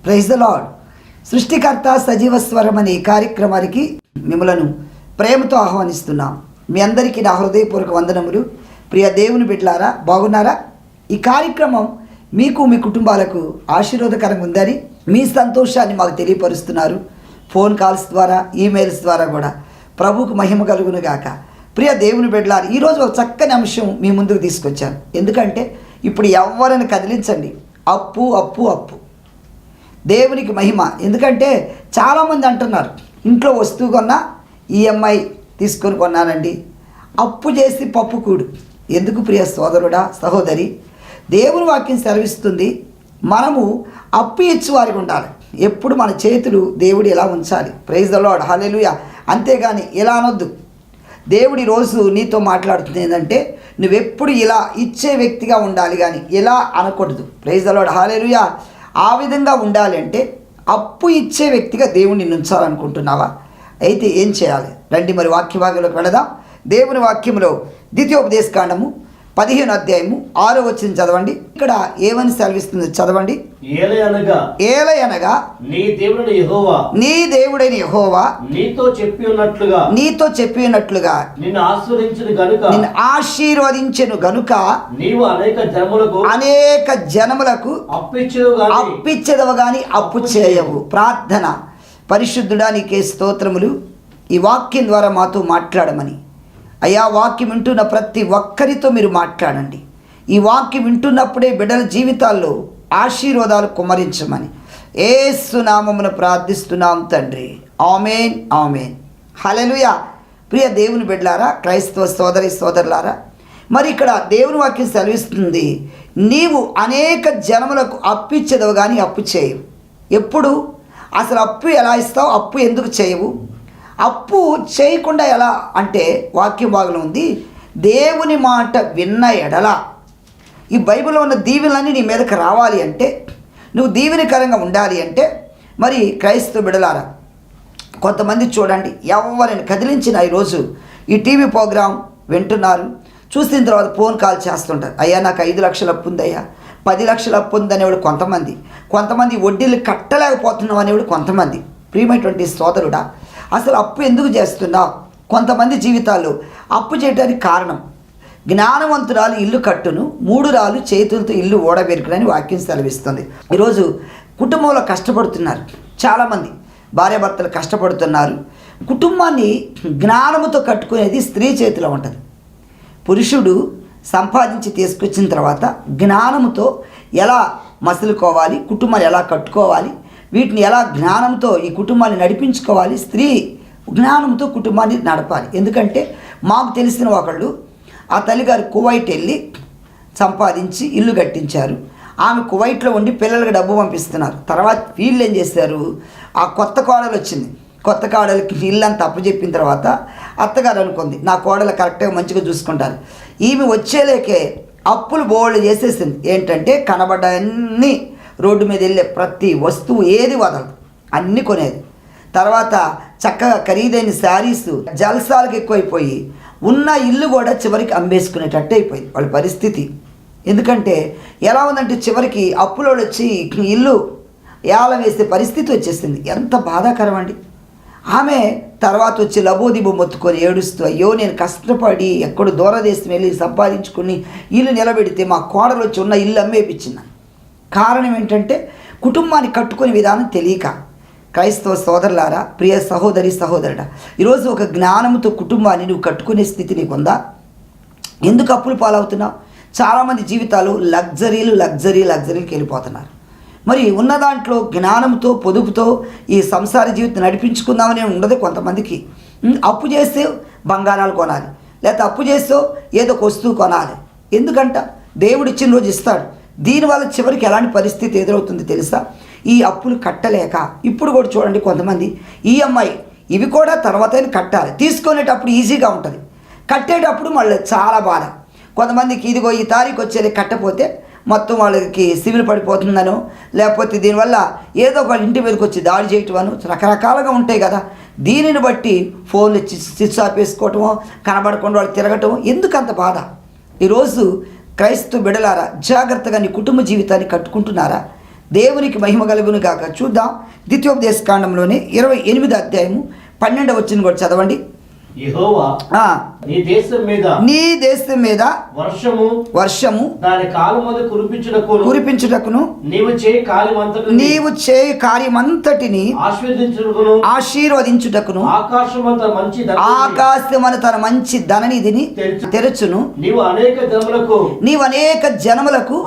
Praise the lord. సృష్టికర్త సజీవ స్వరం అనే ఈ కార్యక్రమానికి మిమ్మలను ప్రేమతో ఆహ్వానిస్తున్నాం. మీ అందరికీ నా హృదయపూర్వక వందనములు. ప్రియ దేవుని బిడ్డలారా, బాగున్నారా? ఈ కార్యక్రమం మీకు మీ కుటుంబాలకు ఆశీర్వాదకరంగా ఉందని మీ సంతోషాన్ని మాకు తెలియపరుస్తున్నారు. ఫోన్ కాల్స్ ద్వారా, ఈమెయిల్స్ ద్వారా కూడా. ప్రభువుకు మహిమ కలుగును గాక. ప్రియ దేవుని బిడ్డలారా, ఈరోజు ఒక చక్కని అంశం మీ ముందుకు తీసుకొచ్చాను. ఎందుకంటే ఇప్పుడు ఎవరిని కదిలించండి, అప్పు అప్పు అప్పు. దేవునికి మహిమ. ఎందుకంటే చాలామంది అంటున్నారు, ఇంట్లో వస్తువు కొన్నా ఈఎంఐ తీసుకొని కొన్నానండి, అప్పు చేసి పప్పు కూడు. ఎందుకు ప్రియ సోదరుడా, సహోదరి? దేవుని వాక్యం సెలవిస్తుంది, మనము అప్పు ఇచ్చేవారికి ఉండాలి. ఎప్పుడు మన చేతులు దేవుడు ఎలా ఉంచాలి. ప్రైజ్ ద లార్డ్, హల్లెలూయా. అంతేగాని ఇలా అనొద్దు. దేవుడి రోజు నీతో మాట్లాడుతుంది ఏంటంటే, నువ్వెప్పుడు ఇలా ఇచ్చే వ్యక్తిగా ఉండాలి, కానీ ఇలా అనకూడదు. ప్రైజ్ ద లార్డ్, హల్లెలూయా. ఆ విధంగా ఉండాలి అంటే అప్పు ఇచ్చే వ్యక్తిగా దేవుణ్ణి ఉంచాలనుకుంటున్నావా? అయితే ఏం చేయాలి? రండి మరి వాక్య భాగంలోకి వెళదాం. దేవుని వాక్యంలో ద్వితీయోపదేశకాండము 15వ అధ్యాయము 6వ వచనం చదవండి. ఇక్కడ ఏమని సెలవిస్తుంది చదవండి. ఏలయనగా నీ దేవుడైన యెహోవా నీతో చెప్పి ఉన్నట్లుగా నిన్ను ఆశీర్వదించెను గనుక నీవు అనేక జనములకు అప్పిచ్చెదవు గాని అప్పు చేయవు. ప్రార్థన. పరిశుద్ధుడా, నీకే స్తోత్రములు. ఈ వాక్యం ద్వారా మాతో మాట్లాడమని అయ్యా, వాక్యం వింటున్న ప్రతి ఒక్కరితో మీరు మాట్లాడండి. ఈ వాక్యం వింటున్నప్పుడే బిడ్డల జీవితాల్లో ఆశీర్వాదాలు కుమ్మరించమని యేసు నామమున ప్రార్థిస్తున్నాం తండ్రి. ఆమేన్, ఆమేన్, హల్లెలూయా. ప్రియ దేవుని బిడ్డలారా, క్రైస్తవ సోదరి సోదరులారా, మరి ఇక్కడ దేవుని వాక్యం సెలవిస్తుంది, నీవు అనేక జనములకు అప్పిచ్చేదవు కానీ అప్పు చేయవు. ఎప్పుడు అసలు అప్పు ఎలా ఇస్తావు? అప్పు ఎందుకు చేయవు? అప్పు చేయకుండా ఎలా అంటే వాక్యం భాగంలో ఉంది, దేవుని మాట విన్న ఎడల. ఈ బైబిల్లో ఉన్న దీవెనలన్నీ నీ మీదకి రావాలి అంటే, నువ్వు దీవెనకరంగా ఉండాలి అంటే, మరి క్రైస్తవ బిడలారా, కొంతమంది చూడండి, ఎవరిని కదిలించిన ఈరోజు ఈ టీవీ ప్రోగ్రాం వింటున్నారు, చూసిన తర్వాత ఫోన్ కాల్ చేస్తుంటారు. అయ్యా, నాకు 5 లక్షలు అప్పు ఉందయ్యా, 10 లక్షలు అప్పు ఉందనేవాడు కొంతమంది వడ్డీలు కట్టలేకపోతున్నావు అనేవాడు కొంతమంది. ప్రియమైనటువంటి సోదరుడా, అసలు అప్పు ఎందుకు చేస్తున్నావు? కొంతమంది జీవితాల్లో అప్పు చేయడానికి కారణం, జ్ఞానవంతురాలు ఇల్లు కట్టును, 3 రాళ్ళు చేతులతో ఇల్లు ఓడబెరుకునని వాక్యం సెలవిస్తుంది. ఈరోజు కుటుంబంలో కష్టపడుతున్నారు చాలామంది, భార్యాభర్తలు కష్టపడుతున్నారు. కుటుంబాన్ని జ్ఞానముతో కట్టుకునేది స్త్రీ చేతిలో ఉంటుంది. పురుషుడు సంపాదించి తీసుకొచ్చిన తర్వాత జ్ఞానముతో ఎలా మసులుకోవాలి, కుటుంబాన్ని ఎలా కట్టుకోవాలి, వీటిని ఎలా జ్ఞానంతో ఈ కుటుంబాన్ని నడిపించుకోవాలి, స్త్రీ జ్ఞానంతో కుటుంబాన్ని నడపాలి. ఎందుకంటే మాకు తెలిసిన ఒకళ్ళు, ఆ తల్లిగారు కువైట్ వెళ్ళి సంపాదించి ఇల్లు కట్టించారు. ఆమె కువైట్లో ఉండి పిల్లలకు డబ్బు పంపిస్తున్నారు. తర్వాత వీళ్ళు ఏం చేశారు, ఆ కొత్త కోడలు వచ్చింది, కొత్త కోడలికి ఇల్లంతా అప్పచెప్పిన తర్వాత అత్తగారు అనుకుంది, నా కోడలు కరెక్ట్గా మంచిగా చూసుకుంటారు. ఈమె వచ్చేలేకే అప్పులు బోల్డ్ చేసేసింది. ఏంటంటే కనబడ్డాయన్నీ, రోడ్డు మీద వెళ్ళే ప్రతి వస్తువు ఏది వదలదు, అన్నీ కొనేది. తర్వాత చక్కగా ఖరీదైన శారీస్, జల్సాలకు ఎక్కువైపోయి ఉన్న ఇల్లు కూడా చివరికి అమ్మేసుకునేటట్టు అయిపోయింది వాళ్ళ పరిస్థితి. ఎందుకంటే ఎలా ఉందంటే చివరికి అప్పులో వచ్చి ఇల్లు ఏలం వేసే పరిస్థితి వచ్చేసింది. ఎంత బాధాకరం అండి. ఆమె తర్వాత వచ్చి లబోదిబో మొత్తుకొని ఏడుస్తూ, అయ్యో నేను కష్టపడి ఎక్కడో దూరదేశం వెళ్ళి సంపాదించుకుని ఇల్లు నిలబెడితే మా కోడలు వచ్చి ఉన్న ఇల్లు అమ్మేపించింది. కారణం ఏంటంటే కుటుంబాన్ని కట్టుకునే విధానం తెలియక. క్రైస్తవ సోదరులారా, ప్రియ సహోదరి సహోదరుడా, ఈరోజు ఒక జ్ఞానంతో కుటుంబాన్ని నువ్వు కట్టుకునే స్థితి నీకుందా? ఎందుకు అప్పులు పాలవుతున్నావు? చాలామంది జీవితాలు లగ్జరీలకు వెళ్ళిపోతున్నారు. మరి ఉన్న దాంట్లో జ్ఞానంతో పొదుపుతో ఈ సంసార జీవితం నడిపించుకుందామని ఉండదు కొంతమందికి. అప్పు చేస్తే బంగారాలు కొనాలి, లేకపోతే అప్పు చేస్తే ఏదో ఒక వస్తువు కొనాలి. ఎందుకంట దేవుడు ఇచ్చిన రోజు ఇస్తాడు. దీనివల్ల చివరికి ఎలాంటి పరిస్థితి ఎదురవుతుంది తెలుసా? ఈ అప్పులు కట్టలేక ఇప్పుడు కూడా చూడండి, కొంతమంది ఈఎంఐ ఇవి కూడా తర్వాత కట్టాలి. తీసుకునేటప్పుడు ఈజీగా ఉంటుంది, కట్టేటప్పుడు మళ్ళీ చాలా బాధ. కొంతమందికి ఇదిగో ఈ తారీఖు వచ్చేది కట్టపోతే మొత్తం వాళ్ళకి సివిల్ పడిపోతుందనో, లేకపోతే దీనివల్ల ఏదో ఒక ఇంటి మీదకి వచ్చి దాడి చేయటమనో రకరకాలుగా ఉంటాయి కదా. దీనిని బట్టి ఫోన్లు స్విచ్ ఆఫ్ వేసుకోవటమో, కనబడకుండా వాళ్ళు తిరగటమో. ఎందుకంత బాధ? ఈరోజు క్రైస్తవ బిడలారా, జాగ్రత్తగా నీ కుటుంబ జీవితాన్ని కట్టుకుంటున్నారా? దేవునికి మహిమ కలుగును గాక. చూద్దాం ద్వితీయోపదేశకాండంలోనే 28వ అధ్యాయము 12వ వచనం కూడా చదవండి. యెహోవా నీ దేశం మీద వర్షము దాని కాలమందు కురిపించుటకును నీవు చేయు కార్యమంతటిని ఆశీర్వదించుటకును ఆకాశమున తన మంచి ధననిధిని తెరచును. నీవు అనేక జనములకు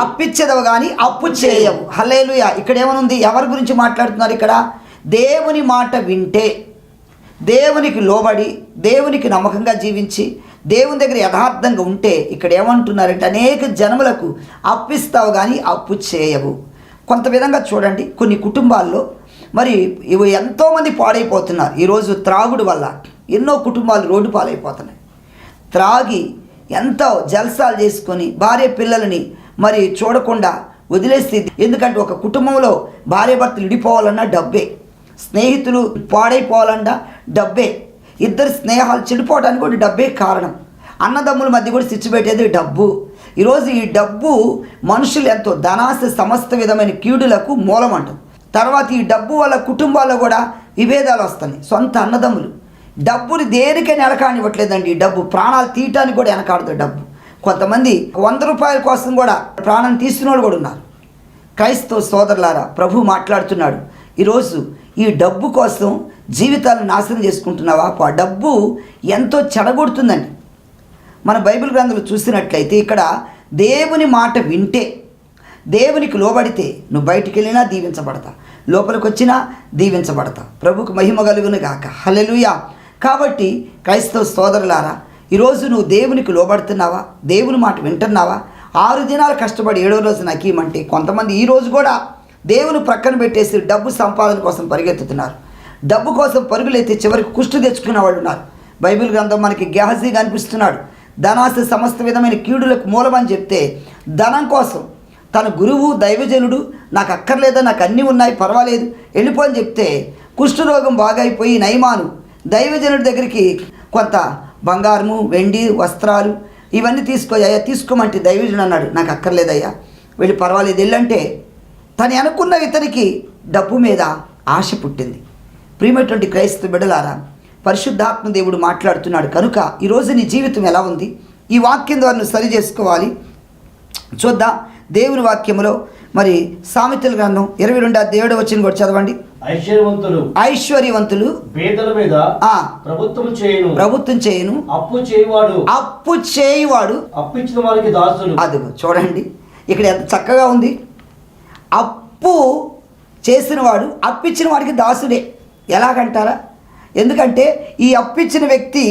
అప్పిచ్చదవు గాని అప్పు చేయవు. హల్లెలూయా. ఇక్కడ ఏమనుంది? ఎవరి గురించి మాట్లాడుతున్నారు ఇక్కడ? దేవుని మాట వింటే, దేవునికి లోబడి, దేవునికి నమ్మకంగా జీవించి, దేవుని దగ్గర యథార్థంగా ఉంటే ఇక్కడ ఏమంటున్నారంటే అనేక జనములకు అప్పిస్తావు కానీ అప్పు చేయవు. కొంత విధంగా చూడండి, కొన్ని కుటుంబాల్లో మరి ఇవి ఎంతోమంది పాడైపోతున్నారు. ఈరోజు త్రాగుడు వల్ల ఎన్నో కుటుంబాలు రోడ్డు పాలైపోతున్నాయి. త్రాగి ఎంతో జల్సాలు చేసుకొని భార్య పిల్లలని మరి చూడకుండా వదిలేస్తే, ఎందుకంటే ఒక కుటుంబంలో భార్య భర్తలు విడిపోవాలన్నా డబ్బే, స్నేహితులు పాడైపోవాలన్నా డబ్బే, ఇద్దరు స్నేహాలు చెడిపోవడానికి కూడా డబ్బే కారణం. అన్నదమ్ముల మధ్య కూడా చిచ్చు పెట్టేది డబ్బు. ఈరోజు ఈ డబ్బు మనుషులు ఎంతో ధనాశ సమస్త విధమైన కీడులకు మూలం అంటుంది. తర్వాత ఈ డబ్బు వల్ల కుటుంబాల్లో కూడా విభేదాలు వస్తున్నాయి. సొంత అన్నదమ్ములు డబ్బుని దేనికైనా వెనకాడనివ్వట్లేదండి. ఈ డబ్బు ప్రాణాలు తీయటానికి కూడా వెనకాడదు డబ్బు. కొంతమంది 100 రూపాయల కోసం కూడా ప్రాణం తీసిన వాళ్ళు కూడా ఉన్నారు. క్రైస్తవ సోదరులారా, ప్రభు మాట్లాడుతున్నాడు. ఈరోజు ఈ డబ్బు కోసం జీవితాలను నాశనం చేసుకుంటున్నావా? ఆ డబ్బు ఎంతో చెడగొడుతుందండి. మన బైబిల్ గ్రంథంలో చూసినట్లయితే ఇక్కడ దేవుని మాట వింటే, దేవునికి లోబడితే నువ్వు బయటికి వెళ్ళినా దీవించబడతా, లోపలికి వచ్చినా దీవించబడతా. ప్రభుకు మహిమ కలుగును గాక. హల్లెలూయా. కాబట్టి క్రైస్తవ సోదరులారా, ఈరోజు నువ్వు దేవునికి లోబడుతున్నావా? దేవుని మాట వింటున్నావా? 6 దినాలు కష్టపడి 7వ రోజు నాకు ఇవ్వమంటే కొంతమంది ఈరోజు కూడా దేవుని ప్రక్కన పెట్టేసి డబ్బు సంపాదన కోసం పరిగెత్తుతున్నారు. డబ్బు కోసం పరుగులైతే చివరికి కుష్టు తెచ్చుకున్న వాళ్ళు ఉన్నారు. బైబిల్ గ్రంథం మనకి గెహజీ కనిపిస్తున్నాడు. ధనాశ సమస్త విధమైన కీడులకు మూలమని చెప్తే, ధనం కోసం తన గురువు దైవజనుడు నాకు అక్కర్లేదా, నాకు అన్నీ ఉన్నాయి పర్వాలేదు వెళ్ళిపో అని చెప్తే, కుష్ఠరోగం బాగైపోయి నయమాను దైవజనుడి దగ్గరికి కొంత బంగారము, వెండి, వస్త్రాలు ఇవన్నీ తీసుకోయ్యా, తీసుకోమంటే దైవజనుడు అన్నాడు నాకు అక్కర్లేదయ్యా, వెళ్ళి పర్వాలేదు వెళ్ళంటే, తను అనుకున్న ఇతనికి డబ్బు మీద ఆశ పుట్టింది. ప్రియమైనటువంటి క్రైస్తవ బిడ్డలారా, పరిశుద్ధాత్మ దేవుడు మాట్లాడుతున్నాడు. కనుక ఈరోజు నీ జీవితం ఎలా ఉంది? ఈ వాక్యం ద్వారా నువ్వు సరి చేసుకోవాలి. చూద్దాం దేవుని వాక్యములో మరి సామెతల గ్రంథం 22వ వచనం కూడా చదవండి. ఐశ్వర్యవంతులు పేదల మీద ప్రభుత్వం చేయను, అప్పు చేయువాడు అప్పిచ్చిన వారికి దాసులు. అదిగో చూడండి ఇక్కడ ఎంత చక్కగా ఉంది. అప్పు చేసిన వాడు అప్పిచ్చిన వాడికి దాసుడే. ఎలాగంటారా? ఎందుకంటే ఈ అప్పిచ్చిన వ్యక్తి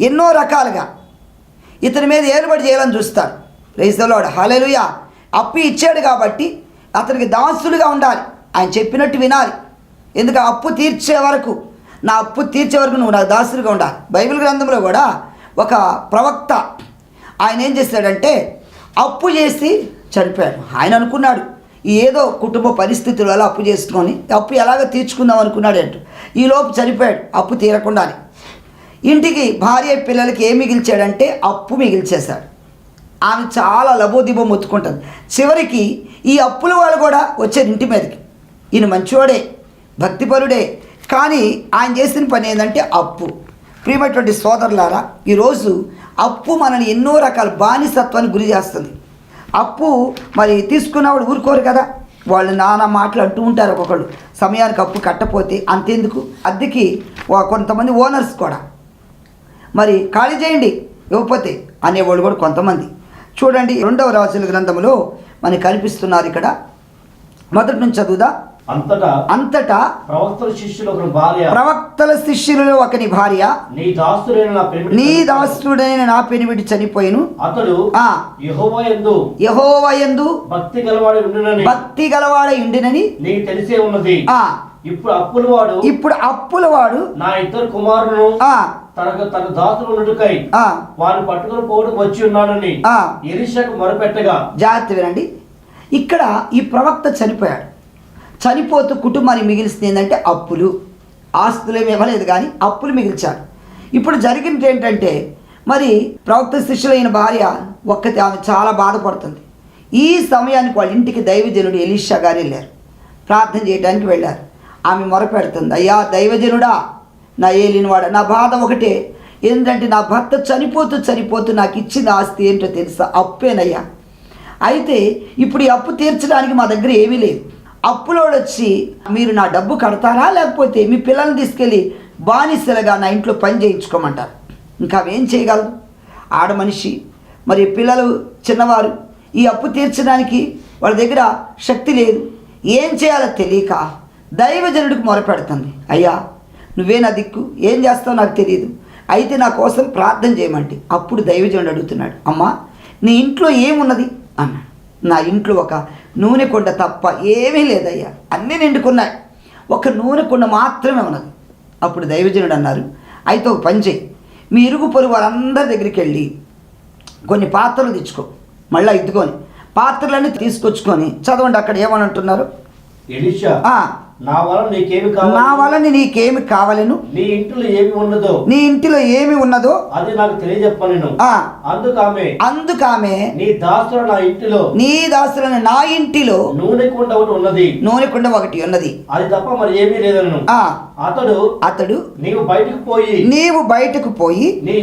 ఎన్నో రకాలుగా ఇతని మీద ఏలుబడి చేయాలని చూస్తాడు. Praise the lord. హల్లెలూయా. అప్పు ఇచ్చాడు కాబట్టి అతనికి దాసులుగా ఉండాలి, ఆయన చెప్పినట్టు వినాలి. ఎందుకంటే అప్పు తీర్చే వరకు, నా అప్పు తీర్చే వరకు నువ్వు నాకు దాసులుగా ఉండాలి. బైబిల్ గ్రంథంలో కూడా ఒక ప్రవక్త ఆయన ఏం చేశాడంటే అప్పు చేసి చనిపోయాడు. ఆయన అనుకున్నాడు ఏదో కుటుంబ పరిస్థితుల వల్ల అప్పు చేసుకొని అప్పు ఎలాగ తీర్చుకుందాం అనుకున్నాడు అంటూ, ఈలోపు చనిపోయాడు అప్పు తీరకుండానే. ఇంటికి భార్య పిల్లలకి ఏం మిగిల్చాడంటే అప్పు మిగిల్చేశాడు. ఆమె చాలా లబోదిబో మొత్తుకుంటుంది. చివరికి ఈ అప్పుల వాళ్ళు కూడా వచ్చారు ఇంటి మీదకి. ఈయన మంచివాడే, భక్తిపరుడే, కానీ ఆయన చేసిన పని ఏంటంటే అప్పు. ప్రియమైనటువంటి సోదరులారా, ఈరోజు అప్పు మనల్ని ఎన్నో రకాల బానిసత్వానికి గురి చేస్తుంది. అప్పు మరి తీసుకున్నవాడు ఊరుకోరు కదా, వాళ్ళు నానా మాటలు అంటూ ఉంటారు. ఒక్కొక్కళ్ళు సమయానికి అప్పు కట్టపోతే అంతెందుకు, అద్దెకి కొంతమంది ఓనర్స్ కూడా మరి ఖాళీ చేయండి ఇవ్వకపోతే అనేవాళ్ళు కూడా కొంతమంది. చూడండి 2వ రాజుల గ్రంథంలో మనకి కనిపిస్తున్నారు. ఇక్కడ మొదటి నుంచి చదువుదా. అంతటా ప్రవక్తల శిష్యులలో ఒకని భార్య నీ దాసుడైన నా పెనిమిటి చనిపోయిను, అతడు యెహోవా యందు భక్తి గలవాడై ఉండినని నీకు తెలిసే ఉన్నది. ఇప్పుడు అప్పుల వాడు నా ఇద్దరు కుమారులను తన దాసులు ఉన్నట్టుకై వారిని పట్టుకుని పోవడం వచ్చి ఉన్నాడని ఎలీషాకు మొరపెట్టగా. జాగ్రత్త వినండి. ఇక్కడ ఈ ప్రవక్త చనిపోయాడు. చనిపోతూ కుటుంబానికి మిగిలిస్తుంది ఏంటంటే అప్పులు. ఆస్తులు ఏమి ఇవ్వలేదు కానీ అప్పులు మిగిల్చాడు. ఇప్పుడు జరిగినది ఏంటంటే మరి ప్రవక్త శిష్యులైన భార్య ఒక్కతే, ఆమె చాలా బాధపడుతుంది. ఈ సమయానికి వాళ్ళ ఇంటికి దైవజనుడు ఎలీషా గారు వెళ్ళారు, ప్రార్థన చేయడానికి వెళ్ళారు. ఆమె మొరపెడుతుంది, అయ్యా దైవజనుడా, నా ఏలినవాడ, నా బాధ ఒకటే, ఏంటంటే నా భర్త చనిపోతూ నాకు ఇచ్చిన ఆస్తి ఏంటో తెలుసా? అప్పేనయ్యా. అయితే ఇప్పుడు ఈ అప్పు తీర్చడానికి మా దగ్గర ఏమీ లేదు. అప్పులోడు వచ్చి మీరు నా డబ్బు కడతారా, లేకపోతే మీ పిల్లల్ని తీసుకెళ్ళి బానిసలుగా నా ఇంట్లో పని చేయించుకోమంటారు. ఇంకా అవేం చేయగలరు? ఆడ మనిషి, మరి పిల్లలు చిన్నవారు, ఈ అప్పు తీర్చడానికి వాళ్ళ దగ్గర శక్తి లేదు. ఏం చేయాలో తెలియక దైవజనుడికి మొరపెడుతుంది, అయ్యా నువ్వే నా దిక్కు, ఏం చేస్తావు నాకు తెలియదు, అయితే నా కోసం ప్రార్థన చేయమంటే. అప్పుడు దైవజనుడు అడుగుతున్నాడు, అమ్మా నీ ఇంట్లో ఏమున్నది అన్నాడు. నా ఇంట్లో ఒక నూనె కుండ తప్ప ఏమీ లేదయ్యా, అన్నీ నిండుకున్నాయి, ఒక నూనె కుండ మాత్రమే ఉన్నది. అప్పుడు దైవజనుడు అన్నారు, అయితే ఒక పని చేయి, మీ ఇరుగు పొరుగు వారందరి దగ్గరికి వెళ్ళి కొన్ని పాత్రలు తెచ్చుకో, మళ్ళీ ఎత్తుకొని పాత్రలన్నీ తీసుకొచ్చుకొని చదవండి. అక్కడ ఏమని అంటున్నారు? ఎలీషా, నా వలన నీకేమి కావాలను, నీ ఇంటిలో ఏమి ఉన్నదో అది నాకు తెలియజెప్పను. అందుకామె నీ దాసులను నా ఇంటిలో నూనె కుండ ఒకటి ఉన్నది, అది తప్ప మరి ఏమీ లేదను. అతడు నీవు బయటకు పోయి నీ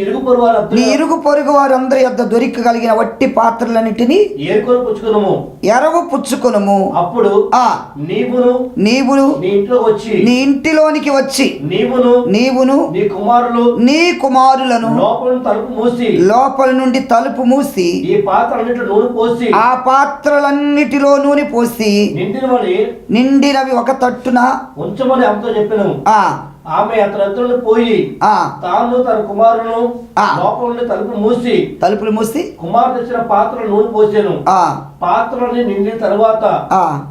ఇరుగు పొరుగు వారందరి యొద్ద దొరికగలిగిన వట్టి పాత్రలన్నిటినీ ఎరవు పుచ్చుకొనుము. అప్పుడు నీవు నీ ఇంటిలోనికి వచ్చి నీవును నీ కుమారులను లోపల నుండి తలుపు మూసి ఆ పాత్రలన్నిటిలో నూనె పోసి నిండినవి ఒక తట్టున ఉంచమని ఆమెతో చెప్పాను. ఆమె అతను పోయి తాను తన కుమారును లోపల నుండి తలుపులు మూసి కుమారుడు తెచ్చిన పాత్రలు నూనె పోసాను. పాత్రని నిండిన తర్వాత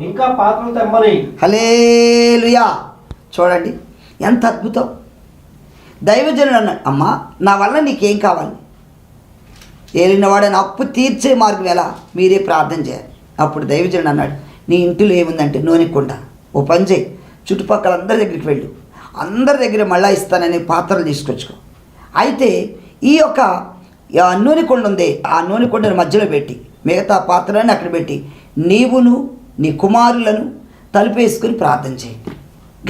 ఇంకా పాత్రలు తెమ్మని. హల్లెలూయా. చూడండి ఎంత అద్భుతం. దైవజనుడు అన్నాడు, అమ్మా నా వల్ల నీకేం కావాలి? ఏలినవాడని అప్పు తీర్చే మార్గం ఎలా? మీరే ప్రార్థన చేయాలి. అప్పుడు దైవజనుడు అన్నాడు, నీ ఇంటిలో ఏముందంటే నూనె కుండ. ఓ పని చేయి, చుట్టుపక్కల అందరి దగ్గరికి వెళ్ళు, అందరి దగ్గర మళ్ళా ఇస్తానని పాత్రలు తీసుకొచ్చుకో. అయితే ఈ యొక్క నూనె కొండ ఉంది, ఆ నూనె కొండను మధ్యలో పెట్టి మిగతా పాత్రలను అక్కడ పెట్టి నీవును నీ కుమారులను తలుపేసుకుని ప్రార్థన చేయి.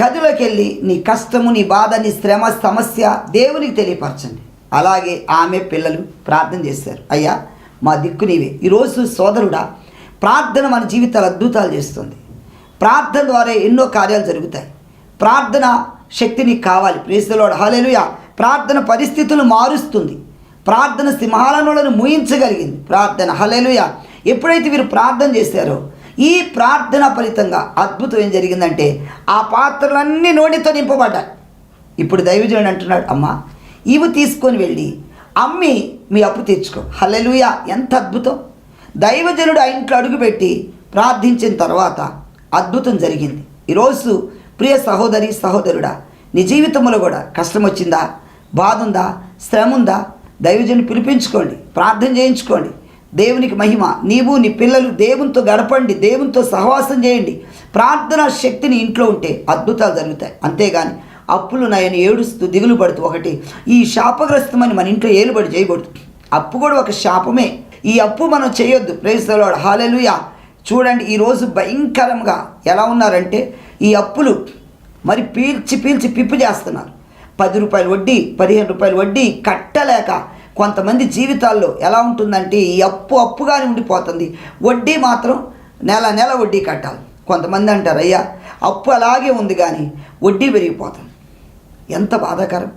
గదిలోకి వెళ్ళి నీ కష్టము, నీ బాధ, నీ శ్రమ, సమస్య దేవునికి తెలియపరచండి. అలాగే ఆమె పిల్లలు ప్రార్థన చేశారు, అయ్యా మా దిక్కు నీవే. ఈరోజు సోదరుడా, ప్రార్థన మన జీవితాలు అద్భుతాలు చేస్తుంది. ప్రార్థన ద్వారా ఎన్నో కార్యాలు జరుగుతాయి. ప్రార్థన శక్తి నీకు కావాలి. Praise the lord. హల్లెలూయా. ప్రార్థన పరిస్థితులు మారుస్తుంది. ప్రార్థన సింహాలను మూయించగలిగింది ప్రార్థన. హల్లెలూయా. ఎప్పుడైతే వీరు ప్రార్థన చేశారో ఈ ప్రార్థన ఫలితంగా అద్భుతం ఏం జరిగిందంటే ఆ పాత్రలన్నీ నూనెతో నింపబడ్డాయి. ఇప్పుడు దైవజనుడు అంటున్నాడు, అమ్మా ఇవి తీసుకొని వెళ్ళి అమ్మి మీ అప్పు తీర్చుకో. హల్లెలూయా. ఎంత అద్భుతం. దైవజనుడు ఆ ఇంట్లో అడుగుపెట్టి ప్రార్థించిన తర్వాత అద్భుతం జరిగింది. ఈరోజు ప్రియ సహోదరి సహోదరుడా, నీ జీవితంలో కూడా కష్టం వచ్చిందా, బాధ ఉందా, శ్రమ ఉందా, దైవజనుని పిలిపించుకోండి, ప్రార్థన చేయించుకోండి. దేవునికి మహిమ. నీవు నీ పిల్లలు దేవునితో గడపండి, దేవునితో సహవాసం చేయండి. ప్రార్థనా శక్తిని ఇంట్లో ఉంటే అద్భుతాలు జరుగుతాయి. అంతేగాని అప్పులు నాయని ఏడుస్తూ దిగులు పడుతూ ఒకటి ఈ శాపగ్రస్తమని మన ఇంట్లో ఏలుబడి చేయకూడదు. అప్పు కూడా ఒక శాపమే. ఈ అప్పు మనం చేయొద్దు. Praise the lord. హల్లెలూయా. చూడండి ఈరోజు భయంకరంగా ఎలా ఉన్నారంటే ఈ అప్పులు మరి పీల్చి పిప్పు చేస్తున్నారు. 10 రూపాయలు వడ్డీ, 15 రూపాయలు వడ్డీ కట్టలేక కొంతమంది జీవితాల్లో ఎలా ఉంటుందంటే ఈ అప్పుగానే ఉండిపోతుంది. వడ్డీ మాత్రం నెల వడ్డీ కట్టాలి. కొంతమంది అంటారు, అయ్యా అప్పు అలాగే ఉంది కానీ వడ్డీ పెరిగిపోతుంది. ఎంత బాధాకరం.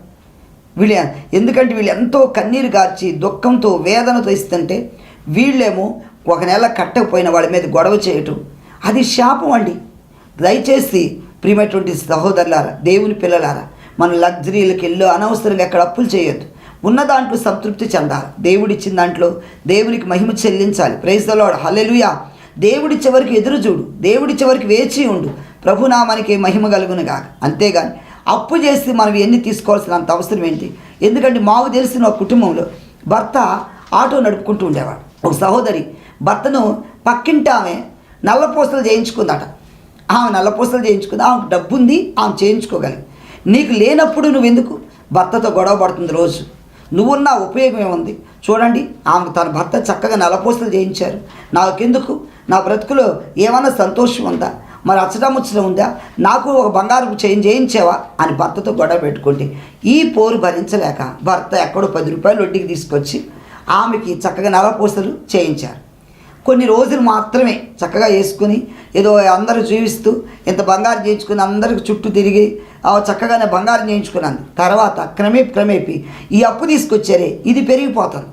ఎందుకంటే వీళ్ళు ఎంతో కన్నీరు గార్చి దుఃఖంతో వేదనతో ఇస్తుంటే వీళ్ళేమో ఒక నెల కట్టకపోయిన వాళ్ళ మీద గొడవ చేయటం అది శాపం అండి. దయచేసి ప్రియమైనటువంటి సహోదరులారా, దేవుని పిల్లలారా, మన లగ్జరీలకు వెళ్ళి అనవసరంగా ఎక్కడ అప్పులు చేయొద్దు. ఉన్న దాంట్లో సంతృప్తి చెందాలి. దేవుడిచ్చిన దాంట్లో దేవునికి మహిమ చెల్లించాలి. Praise the lord. హల్లెలూయా. దేవుడిచ్చే వరకు ఎదురు చూడు, దేవుడిచ్చే వరకు వేచి ఉండు, ప్రభునామానికి మహిమ కలుగును గాక. అంతేగాని అప్పు చేసి మనం ఎన్ని తీసుకోవాల్సిన అంత అవసరం ఏంటి? ఎందుకంటే మాకు తెలిసిన ఒక కుటుంబంలో భర్త ఆటో నడుపుకుంటూ ఉండేవాడు. ఒక సహోదరి భర్తను పక్కింటి ఆమె నల్లపూసలు చేయించుకుందట. ఆమె నల్లపూసలు చేయించుకుంది. ఆమెకు డబ్బు ఉంది, ఆమె చేయించుకోగలిగి. నీకు లేనప్పుడు నువ్వెందుకు భర్తతో గొడవ పడుతుంది? రోజు నువ్వున్న ఉపయోగం ఏముంది? చూడండి, ఆమె తన భర్త చక్కగా నలపూసలు చేయించారు. నాకెందుకు, నా బ్రతుకులో ఏమన్నా సంతోషం ఉందా, మరి అచ్చటముచ్చడం ఉందా, నాకు ఒక బంగారు చేయించావా అని భర్తతో గొడవ పెట్టుకుంటే ఈ పోరు భరించలేక భర్త ఎక్కడో 10 రూపాయలు వడ్డీకి తీసుకొచ్చి ఆమెకి చక్కగా నలపూసలు చేయించారు. కొన్ని రోజులు మాత్రమే చక్కగా వేసుకుని ఏదో అందరూ జీవిస్తూ ఇంత బంగారు చేయించుకుని అందరికి చుట్టూ తిరిగి చక్కగానే బంగారం చేయించుకున్నాను. తర్వాత క్రమేపీ ఈ అప్పు తీసుకొచ్చారే ఇది పెరిగిపోతుంది,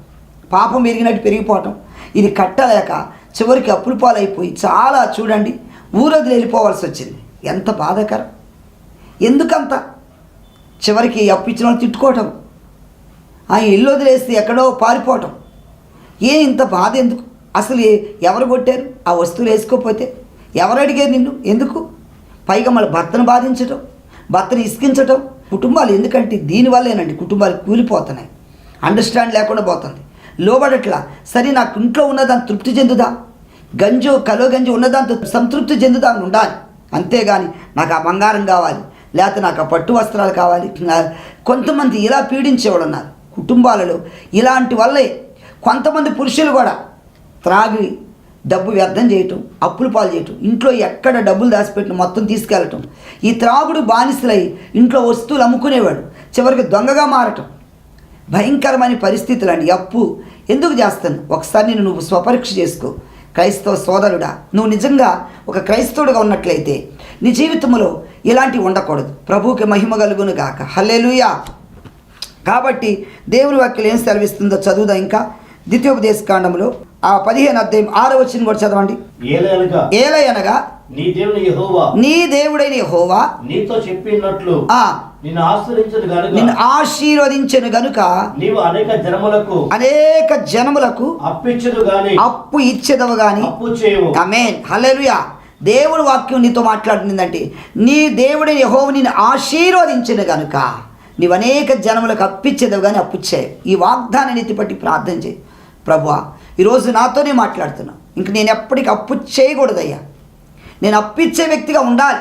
పాపం పెరిగినట్టు పెరిగిపోవటం, ఇది కట్టలేక చివరికి అప్పుల పాలైపోయి చాలా చూడండి ఊరొదిలి వెళ్ళిపోవాల్సి వచ్చింది. ఎంత బాధాకరం! ఎందుకంత చివరికి అప్పు ఇచ్చిన వాళ్ళు తిట్టుకోవటం, ఆ ఇల్లు వదిలేసి ఎక్కడో పారిపోవటం, ఇంత బాధ ఎందుకు? అసలు ఎవరు కొట్టారు? ఆ వస్తువులు వేసుకోకపోతే ఎవరు అడిగారు నిన్ను? ఎందుకు? పైగా మళ్ళీ భర్తను బాధించటం, భర్తను ఇసికించటం, కుటుంబాలు ఎందుకంటే దీనివల్లేనండి కుటుంబాలు కూలిపోతున్నాయి. అండర్స్టాండ్ లేకుండా పోతుంది, లోబడట్లా. సరే నాకు ఇంట్లో ఉన్నదాన్ని తృప్తి చెందుదా, కలో గంజి ఉన్నదాంతో సంతృప్తి చెందుదా అని ఉండాలి. అంతేగాని నాకు ఆ బంగారం కావాలి, లేకపోతే నాకు ఆ పట్టు వస్త్రాలు కావాలి. కొంతమంది ఇలా పీడించేవాళ్ళు ఉన్నారు కుటుంబాలలో. ఇలాంటి వల్లే కొంతమంది పురుషులు కూడా త్రాగి డబ్బు వ్యర్థం చేయటం, అప్పుల పాలు చేయటం, ఇంట్లో ఎక్కడ డబ్బులు దాచిపెట్టిన మొత్తం తీసుకెళ్ళటం, ఈ త్రాగుడు బానిసలై ఇంట్లో వస్తువులు అమ్ముకునేవాడు చివరికి దొంగగా మారటం, భయంకరమైన పరిస్థితులు అండి. అప్పు ఎందుకు చేస్తాను? ఒకసారి నువ్వు స్వపరీక్ష చేసుకో. క్రైస్తవ సోదరుడా, నువ్వు నిజంగా ఒక క్రైస్తవుడిగా ఉన్నట్లయితే నీ జీవితంలో ఇలాంటివి ఉండకూడదు. ప్రభువుకి మహిమ కలుగును గాక. హల్లెలూయా. కాబట్టి దేవుని వాక్యం ఏం సెలవిస్తుందో చదువుదా. ఇంకా ద్వితీయోపదేశకాండంలో 15వ అధ్యాయం 6వ వచనం కూడా చదవండి. ఏలయనగా నీ దేవుడైన యెహోవా నీతో చెప్పినట్లు నిన్ను ఆశీర్వదించెను గనుక నీవు అనేక జనములకు అప్పు ఇచ్చెదవు గాని ఆమేన్. హల్లెలూయా. దేవుడు వాక్యం నీతో మాట్లాడుతుందంటే నీ దేవుడైన యెహోవా నిన్ను ఆశీర్వదించెను గనుక నీవు అనేక జనములకు అప్పిచ్చేదవు కానీ అప్పు చేయవు. ఈ వాగ్దానాన్ని ఎత్తిపట్టి ప్రార్థన చేయి. ప్రభువా, ఈరోజు నాతోనే మాట్లాడుతున్నా, ఇంక నేను ఎప్పటికీ అప్పు చేయకూడదయ్యా, నేను అప్పిచ్చే వ్యక్తిగా ఉండాలి.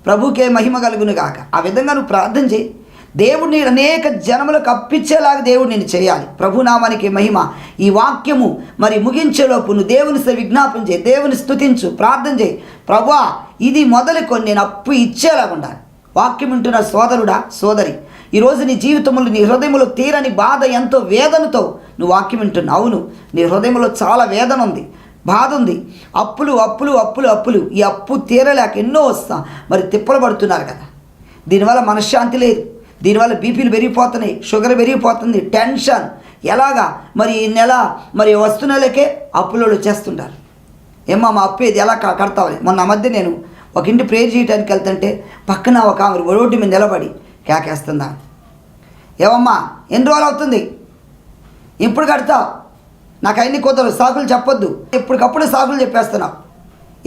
ప్రభుకే మహిమ కలుగును గాక. ఆ విధంగా నువ్వు ప్రార్థన చేయి. దేవుడిని అనేక జనములకు అప్పిచ్చేలాగా దేవుడు నేను చేయాలి. ప్రభునామానికి మహిమ. ఈ వాక్యము మరి ముగించేలోపు నువ్వు దేవుని విజ్ఞాపన చేయి, దేవుని స్తుతించు, ప్రార్థన చేయి. ప్రభువా, ఇది మొదలుకొని నేను అప్పు ఇచ్చేలాగా ఉండాలి. వాక్యం వింటున్న సోదరుడా, సోదరి, ఈరోజు నీ జీవితంలో నీ హృదయంలో తీరని బాధ, ఎంతో వేదనతో నువ్వు వాక్యం వింటున్నావు. అవును, నీ హృదయంలో చాలా వేదన ఉంది, బాధ ఉంది. అప్పులు అప్పులు అప్పులు అప్పులు, ఈ అప్పు తీరలేక ఎన్నో మరి తిప్పలు పడుతున్నారు కదా. దీనివల్ల మనశ్శాంతి లేదు, దీనివల్ల బీపీలు పెరిగిపోతున్నాయి, షుగర్ పెరిగిపోతుంది, టెన్షన్. ఎలాగా మరి ఈ నెల మరి వస్తున్నలకే అప్పులు చేస్తుంటారు. ఏమ్మా మా అప్పు ఏది ఎలా కడతావని. మొన్న మధ్య నేను ఒక ఇంటి ప్రేయర్ చేయడానికి వెళ్తుంటే పక్కన ఒక ఆమె రోడ్డు మీద నిలబడి కేకేస్తుందా, ఏమమ్మా ఎన్ని రోజులు అవుతుంది, ఇప్పుడు కడతావు, నాకు అన్ని కుదరదు, సాకులు చెప్పొద్దు, ఎప్పటికప్పుడు సాకులు చెప్పేస్తున్నావు,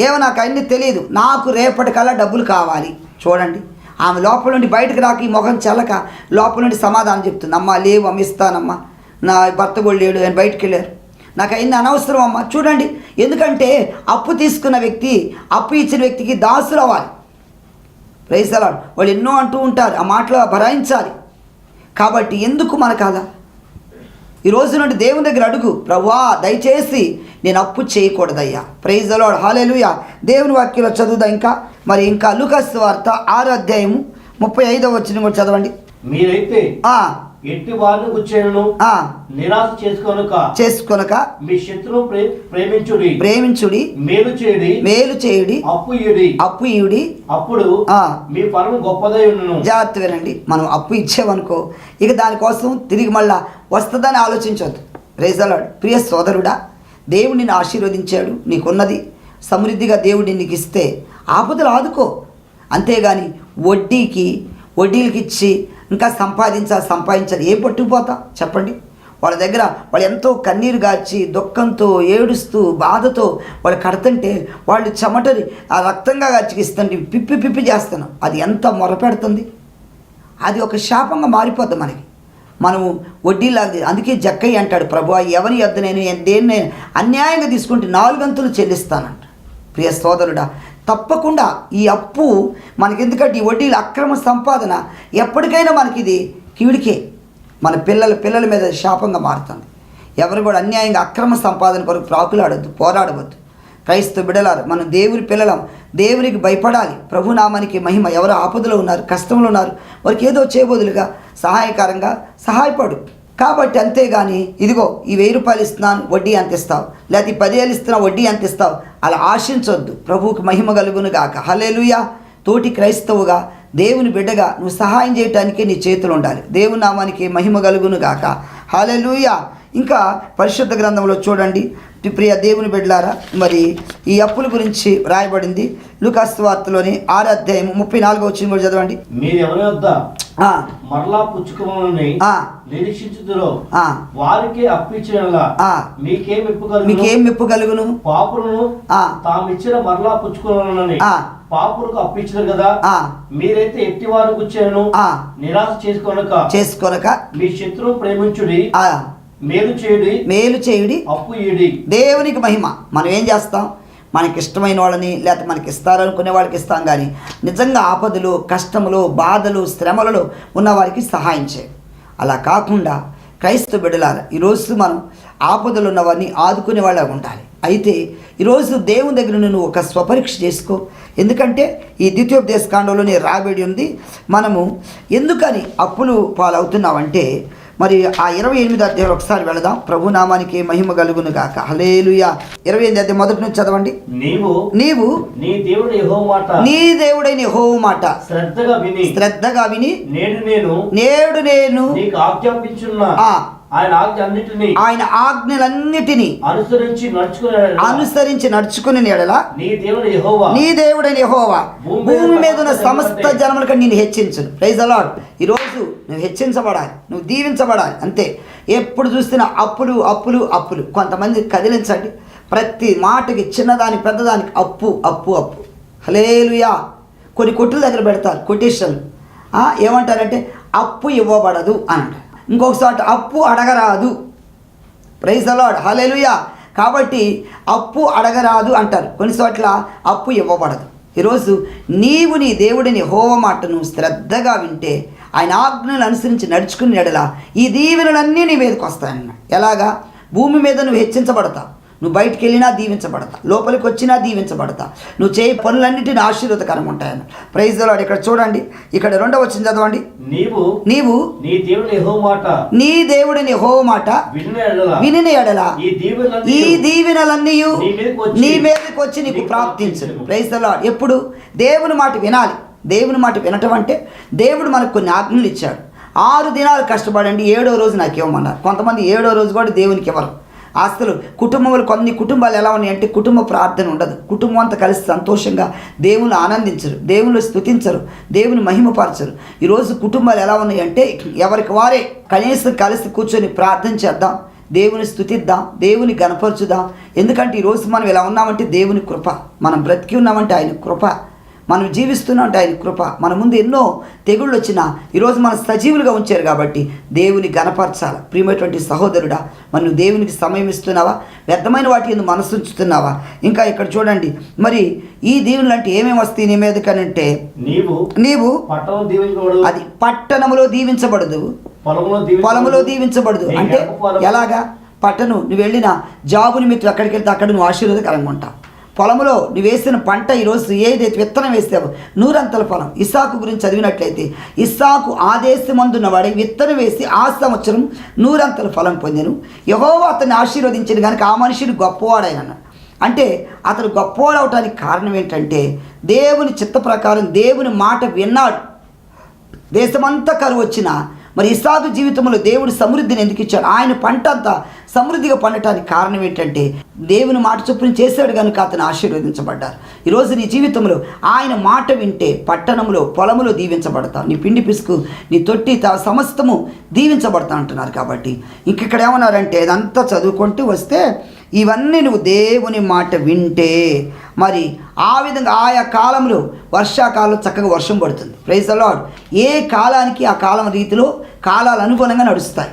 ఏమో నాకు అన్ని తెలియదు, నాకు రేపటికల్లా డబ్బులు కావాలి. చూడండి, ఆమె లోపల నుండి బయటకు రాక ఈ ముఖం చల్లక లోపల నుండి సమాధానం చెప్తుంది. అమ్మ లేవు అమ్మ, ఇస్తానమ్మా, నా భర్త కూడా లేడు, ఆయన బయటకు వెళ్ళారు, నాకు అయింది అనవసరం అమ్మ. చూడండి, ఎందుకంటే అప్పు తీసుకున్న వ్యక్తి అప్పు ఇచ్చిన వ్యక్తికి దాసులు అవ్వాలి. Praise the Lord. వాళ్ళు ఎన్నో అంటూ ఉంటారు, ఆ మాటలు భరాయించాలి. కాబట్టి ఎందుకు మనకు అలా? ఈ రోజు నుండి దేవుని దగ్గర అడుగు, ప్రభువా దయచేసి నేను అప్పు చేయకూడదయ్యా. Praise the lord. హల్లెలూయా. దేవుని వాక్యంలో చదువుదా. ఇంకా లూకాసు వార్త 6వ అధ్యాయము 35వ వచనం కూడా చదవండి. మీరైతే ఎట్టి వారిని గుచ్చేను నిరాశ చేసుకొనక మీ శత్రువు ప్రేమించుడి, మేలు చేయుడి, అప్పు ఇయుడి, అప్పుడు మీ ఫలము గొప్పదై ఉండును. జాగ్రత్త వినండి. మనం అప్పు ఇచ్చామనుకో, ఇక దానికోసం తిరిగి మళ్ళా వస్తుందని ఆలోచించవద్దు. Praise the lord. ప్రియ సోదరుడా, దేవుడు నిన్ను ఆశీర్వదించాడు, నీకున్నది సమృద్ధిగా దేవుడు నీకు ఇస్తే ఆపదలు ఆదుకో. అంతేగాని వడ్డీలకి ఇచ్చి ఇంకా సంపాదించాలి, ఏ పట్టుకుపోతా చెప్పండి. వాళ్ళ దగ్గర వాళ్ళు ఎంతో కన్నీరు గార్చి దుఃఖంతో ఏడుస్తూ బాధతో వాళ్ళు కడుతుంటే వాళ్ళు చెమటని ఆ రక్తంగా గార్చికిస్తుంటే పిప్పి చేస్తున్నాం. అది ఎంత మొరపెడుతుంది, అది ఒక శాపంగా మారిపోద్ది మనకి. మనము వడ్డీలాగా. అందుకే జక్కయ్య అంటాడు, ప్రభువా ఎవరి యొద్ద నేను దేన్ని అన్యాయంగా తీసుకుంటే 4 గంతులు చెల్లిస్తానంట. ప్రియ సోదరుడా, తప్పకుండా ఈ అప్పు మనకెందుకంటే ఈ వడ్డీల అక్రమ సంపాదన ఎప్పటికైనా మనకి ఇది కీడికే, మన పిల్లల మీద శాపంగా మారుతుంది. ఎవరు కూడా అన్యాయంగా అక్రమ సంపాదన కొరకు ప్రాకులాడొద్దు, పోరాడవద్దు. క్రైస్తవ బిడ్డలారు, మనం దేవుని పిల్లలం, దేవునికి భయపడాలి. ప్రభునామానికి మహిమ. ఎవరు ఆపదలో ఉన్నారు, కష్టంలో ఉన్నారు, వారికి ఏదో చేయబోదులుగా సహాయకరంగా సహాయపడు. కాబట్టి అంతేగాని ఇదిగో ఈ 1000 రూపాయలు ఇస్తున్నాను వడ్డీ అంత ఇస్తావు, లేకపోతే 10,000 ఇస్తున్నా వడ్డీ అంత ఇస్తావు, అలా ఆశించొద్దు. ప్రభువుకి మహిమ కలుగును గాక. హల్లెలూయా. తోటి క్రైస్తవుగా దేవుని బిడ్డగా నువ్వు సహాయం చేయటానికే నీ చేతులు ఉండాలి. దేవుని నామానికి మహిమ కలుగును గాక. హల్లెలూయా. ఇంకా పరిశుద్ధ గ్రంథంలో చూడండి ప్రియ దేవుని బిడ్డలారా, మరి ఈ అప్పుల గురించి రాయబడింది లూకాసు వార్తలోని 6వ అధ్యాయం 34వ వచనం కూడా చదవండి. మీరు ఎవరి వద్ద మరలా పుచ్చుకోమని నిరీక్షించుదురో వారికే అప్పిచ్చిన మీకేం మెప్పుగలుగును. పాపులను తామిచ్చిన మరలా పుచ్చుకోమని పాపులకు అప్పించరు కదా, మీరైతే ఎట్టివారు కూర్చోను నిరాశ చేసుకోనక మీ శత్రువు ప్రేమించుడి, మేలు చేయుడి, అప్పు ఇయ్యుడి. దేవునికి మహిమ. మనం ఏం చేస్తాం? మనకి ఇష్టమైన వాళ్ళని లేకపోతే మనకి ఇస్తారనుకునే వాళ్ళకి ఇస్తాం, కానీ నిజంగా ఆపదలు, కష్టములు, బాధలు, శ్రమలలో ఉన్న వారికి సహాయం చేయాలి. అలా కాకుండా క్రైస్తవ బిడ్డలారా, ఈరోజు మనం ఆపదలు ఉన్నవారిని ఆదుకునే వాళ్ళ ఉండాలి. అయితే ఈరోజు దేవుని దగ్గర నువ్వు ఒక స్వపరీక్ష చేసుకో. ఎందుకంటే ఈ ద్వితీయోపదేశ కాండంలోనే రాబడి ఉంది. మనము ఎందుకని అప్పులు పాలవుతున్నామంటే, మరి ఆ 28వ అధ్యాయం ఒకసారి వెళదాం. ప్రభు నామానికి మహిమ కలుగును గాక. హల్లెలూయా. 28వ అధ్యాయం మొదటి నుంచి చదవండి. నీవు నీ దేవుడైన యెహోవా మాట శ్రద్ధగా విని నేడు నేను నీకు ఆజ్ఞాపించున్నా ఆయన ఆజ్ఞలన్నిటినీ అనుసరించి నడుచుకుని ఎడల నీ దేవుడైన యెహోవా భూమి మీద ఉన్న సమస్త జనములకు నిన్ను హెచ్చించును. Praise the lord. ఈరోజు నువ్వు హెచ్చించబడాలి, నువ్వు దీవించబడాలి. అంతే. ఎప్పుడు చూస్తున్నా అప్పులు అప్పులు అప్పులు. కొంతమంది కదిలించండి. ప్రతి మాటకి, చిన్నదానికి పెద్దదానికి అప్పు అప్పు అప్పు. హల్లెలూయా. కొన్ని కొట్టుల దగ్గర పెడతారు కొటేషన్లు. ఏమంటారంటే అప్పు ఇవ్వబడదు అని అంటారు. ఇంకొకసారి అప్పు అడగరాదు. Praise the lord. హల్లెలూయా. కాబట్టి అప్పు అడగరాదు అంటారు. కొన్ని చోట్ల అప్పు ఇవ్వబడదు. ఈరోజు నీవు నీ దేవుడిని యెహోవా మాటను శ్రద్ధగా వింటే, ఆయన ఆజ్ఞలు అనుసరించి నడుచుకుని ఎడల ఈ దీవెనలన్నీ నీ మీదకి వస్తాయన్న. ఎలాగా? భూమి మీద నువ్వు హెచ్చించబడతావు, నువ్వు బయటికి వెళ్ళినా దీవించబడతా, లోపలికి వచ్చినా దీవించబడతా, నువ్వు చేయి పనులన్నిటిని ఆశీర్వాదకరంగా ఉంటాయన్న. Praise the lord. ఇక్కడ చూడండి, ఇక్కడ 2వ వచనం చదవండి. నీవు నీ దేవుడిని యెహోవా మాట వినిన ఎడల ఈ దీవెనలన్నీ నీ మీదకి వచ్చి నీకు ప్రాప్తించు. Praise the lord. ఎప్పుడు దేవుని మాట వినాలి. దేవుని మాట వినటం అంటే దేవుడు మనకు కొన్ని ఆజ్ఞలు ఇచ్చాడు. 6 దినాలు కష్టపడండి, 7వ రోజు నాకు ఇవ్వమన్నారు. కొంతమంది 7వ రోజు కూడా దేవునికి ఇవ్వరు. అసలు కుటుంబంలో కొన్ని కుటుంబాలు ఎలా ఉన్నాయంటే కుటుంబ ప్రార్థన ఉండదు. కుటుంబం అంతా కలిసి సంతోషంగా దేవుని ఆనందించరు, దేవుని స్తుతించరు, దేవుని మహిమపరచరు. ఈరోజు కుటుంబాలు ఎలా ఉన్నాయంటే ఎవరికి వారే కనీసం కలిసి కూర్చొని ప్రార్థన చేద్దాం, దేవుని స్తుతిద్దాం, దేవుని గణపరచుదాం. ఎందుకంటే ఈరోజు మనం ఎలా ఉన్నామంటే దేవుని కృప. మనం బ్రతికి ఉన్నామంటే ఆయన కృప. మనం జీవిస్తున్నామంటే ఆయన కృప. మన ముందు ఎన్నో తెగుళ్ళు వచ్చినా ఈరోజు మనం సజీవులుగా ఉంచారు కాబట్టి దేవుని గణపరచాలి. ప్రియమైనటువంటి సహోదరుడా, మనం దేవునికి సమయం ఇస్తున్నావా? వ్యర్థమైన వాటి ఎందుకు మనసు ఉంచుతున్నావా? ఇంకా ఇక్కడ చూడండి, మరి ఈ దీవులు అంటే ఏమేమి వస్తాయి నీ మీద కనంటే, నీవు అది పట్టణములో దీవించబడదు, పొలములో దీవించబడదు. అంటే ఎలాగా? పట్టణం నువ్వు వెళ్ళిన జాబు నిమిత్తం ఎక్కడికి వెళ్తే అక్కడ నువ్వు ఆశీర్వాదకరంగా ఉంటావు. పొలంలో నువ్వు వేసిన పంట ఈరోజు ఏదైతే విత్తనం వేసావో 100 అంతల ఫలం. ఇస్సాకు గురించి చదివినట్లయితే ఇస్సాకు ఆదేశమందున్న వాడి విత్తనం వేసి ఆ సంవత్సరం 100 అంతల ఫలం పొందాను. యెహోవా అతన్ని ఆశీర్వదించిన కనుక ఆ మనుషుడు గొప్పవాడైన. అంటే అతను గొప్పవాడు అవటానికి కారణం ఏంటంటే దేవుని చిత్త ప్రకారం దేవుని మాట విన్నాడు. దేశమంతా కరువు వచ్చినా మరి ఇస్సాకు జీవితంలో దేవుడు సమృద్ధిని ఎందుకు ఇచ్చాడు? ఆయన పంట అంతా సమృద్ధిగా పండటానికి కారణం ఏంటంటే దేవుని మాట చొప్పున చేశాడు కనుక అతను ఆశీర్వదించబడ్డారు. ఈరోజు నీ జీవితంలో ఆయన మాట వింటే పట్టణంలో పొలములో దీవించబడతావు. నీ పిండి పిసుకు, నీ తొట్టి సమస్తము దీవించబడతా అంటున్నారు. కాబట్టి ఇంకెక్కడ ఏమన్నారంటే ఇదంతా చదువుకుంటూ వస్తే ఇవన్నీ నువ్వు దేవుని మాట వింటే మరి ఆ విధంగా ఆయా కాలంలో వర్షాకాలంలో చక్కగా వర్షం పడుతుంది. Praise the lord. ఏ కాలానికి ఆ కాలం రీతిలో కాలాలు అనుగుణంగా నడుస్తాయి.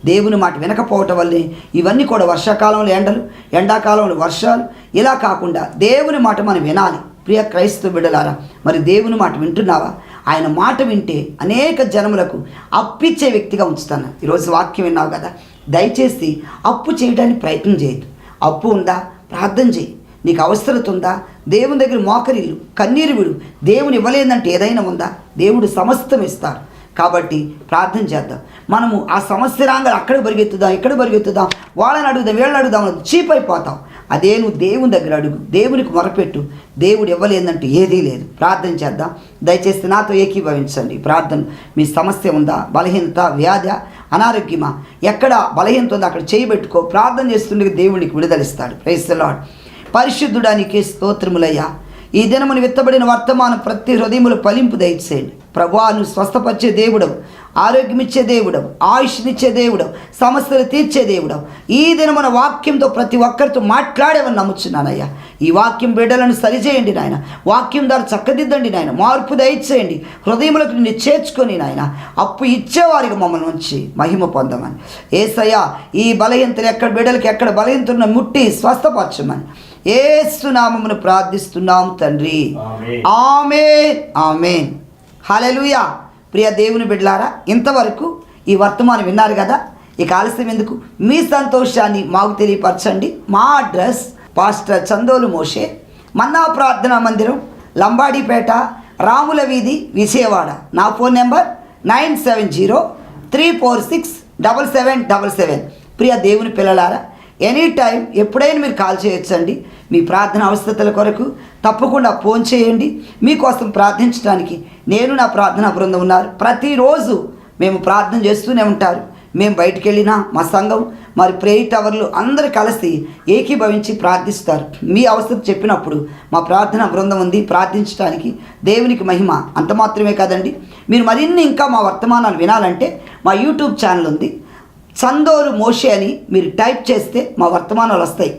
దేవుని మాట వినకపోవటం వల్లే ఇవన్నీ కూడా వర్షాకాలంలో ఎండలు, ఎండాకాలంలో వర్షాలు. ఇలా కాకుండా దేవుని మాట మనం వినాలి. ప్రియ క్రైస్తవ బిడ్డలారా, మరి దేవుని మాట వింటున్నావా? ఆయన మాట వింటే అనేక జనములకు అప్పిచ్చే వ్యక్తిగా ఉంచుతాను. ఈరోజు వాక్యం విన్నావు కదా, దయచేసి అప్పు చేయడానికి ప్రయత్నం చేయదు. అప్పు ఉందా, ప్రార్థన చేయి. నీకు అవసరత ఉందా, దేవుని దగ్గర మోకరిల్లు, కన్నీరు విడు. దేవుని ఇవ్వలేదంటే ఏదైనా ఉందా, దేవుడు సమస్తం ఇస్తాడు. కాబట్టి ప్రార్థన చేద్దాం. మనము ఆ సంవత్సరాంగా అక్కడ పరిగెత్తుదాం, ఇక్కడ పరిగెత్తుదాం, వాళ్ళని అడుగుదాం, వీళ్ళని అడుగుదాం, చీప్ అయిపోతాం. అదే నువ్వు దేవుని దగ్గర అడుగు, దేవునికి మొరపెట్టు. దేవుడు ఇవ్వలేదంటే ఏదీ లేదు. ప్రార్థన చేద్దాం. దయచేసి నాతో ఏకీభవించండి. ప్రార్థన. మీ సమస్య ఉందా, బలహీనత, వ్యాధి, అనారోగ్యమా, ఎక్కడ బలహీనత ఉందో అక్కడ చేయబెట్టుకో. ప్రార్థన చేస్తుండే దేవునికి విడుదలిస్తాడు. Praise the lord. పరిశుద్ధుడా నీకే స్తోత్రములయ్యా. ఈ దినమును విత్తబడిన వర్తమానం ప్రతి హృదయములు ఫలింపు దయచేయండి. ప్రభువా, నువ్వు స్వస్థపరిచే దేవుడవు, ఆరోగ్యమిచ్చే దేవుడవు, ఆయుష్నిచ్చే దేవుడవు, సమస్యలు తీర్చే దేవుడవు. ఈ దినమున వాక్యంతో ప్రతి ఒక్కరితో మాట్లాడేవని నమ్ముచున్నానయ్యా. ఈ వాక్యం బిడ్డలను సరిచేయండి నాయన. వాక్యం ద్వారా చక్కదిద్దండి నాయన. మార్పు దయచేయండి. హృదయములకు నిన్ను చేర్చుకొని నాయన అప్పు ఇచ్చేవారికి మమ్మల్ని ఉంచి మహిమ పొందమని యేసయ్యా. ఈ బలహీనతలు ఎక్కడ బిడ్డలకి ఎక్కడ బలహీనతలను ముట్టి స్వస్థపరచమని యేసు నామమును ప్రార్థిస్తున్నాం తండ్రి. ఆమేన్, ఆమేన్. హల్లెలూయా. ప్రియ దేవుని బిడ్డలారా, ఇంతవరకు ఈ వర్తమానం విన్నారు కదా. ఇక ఆలస్యం ఎందుకు, మీ సంతోషాన్ని మాకు తెలియపరచండి. మా అడ్రస్ పాస్టర్ చందోలు మోషే, మన్నా ప్రార్థనా మందిరం, లంబాడిపేట, రాముల వీధి, విజయవాడ. నా ఫోన్ నెంబర్ 9703467777. ప్రియ దేవుని పిల్లలారా, ఎనీ టైం ఎప్పుడైనా మీరు కాల్ చేయొచ్చండి. మీ ప్రార్థన అవసరతల కొరకు తప్పకుండా ఫోన్ చేయండి. మీకోసం ప్రార్థించడానికి నేను, నా ప్రార్థనా బృందం ఉన్నారు. ప్రతిరోజు మేము ప్రార్థన చేస్తూనే ఉంటారు. మేము బయటికి వెళ్ళినా మా సంఘం మరి ప్రేయర్ టవర్లు అందరూ కలిసి ఏకీభవించి ప్రార్థిస్తారు. మీ అవసరం చెప్పినప్పుడు మా ప్రార్థనా బృందం ఉంది ప్రార్థించడానికి. దేవునికి మహిమ. అంత మాత్రమే కాదండి, మీరు మరిన్ని ఇంకా మా వర్తమానాలు వినాలంటే మా యూట్యూబ్ ఛానల్ ఉంది, చందోలు మోషే అని మీరు టైప్ చేస్తే మా వర్తమానాలు వస్తాయి.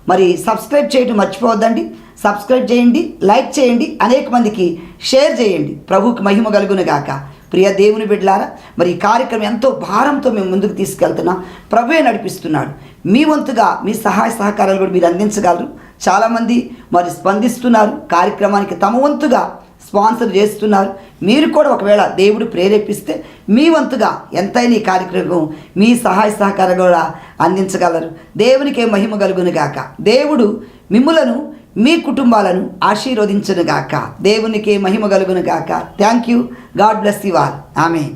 మరి సబ్స్క్రైబ్ చేయడం మర్చిపోవద్దండి. సబ్స్క్రైబ్ చేయండి, లైక్ చేయండి, అనేక మందికి షేర్ చేయండి. ప్రభువుకి మహిమ కలుగును గాక. ప్రియ దేవుని బిడ్డలారా, మరి ఈ కార్యక్రమం ఎంతో భారంతో మేము ముందుకు తీసుకెళ్తున్నాం. ప్రభువే నడిపిస్తున్నాడు. మీ వంతుగా మీ సహాయ సహకారాలు కూడా మీరు అందించగలరు. చాలామంది మరి స్పందిస్తున్నారు, కార్యక్రమానికి తమ వంతుగా స్పాన్సర్ చేస్తున్నారు. మీరు కూడా ఒకవేళ దేవుడు ప్రేరేపిస్తే మీ వంతుగా ఎంతైనా ఈ కార్యక్రమం మీ సహాయ సహకారం కూడా అందించగలరు. దేవునికే మహిమ కలుగును గాక. దేవుడు మిమ్ములను, మీ కుటుంబాలను ఆశీర్వదించును గాక. దేవునికే మహిమ కలుగును గాక. Thank you. God bless you all. Amen.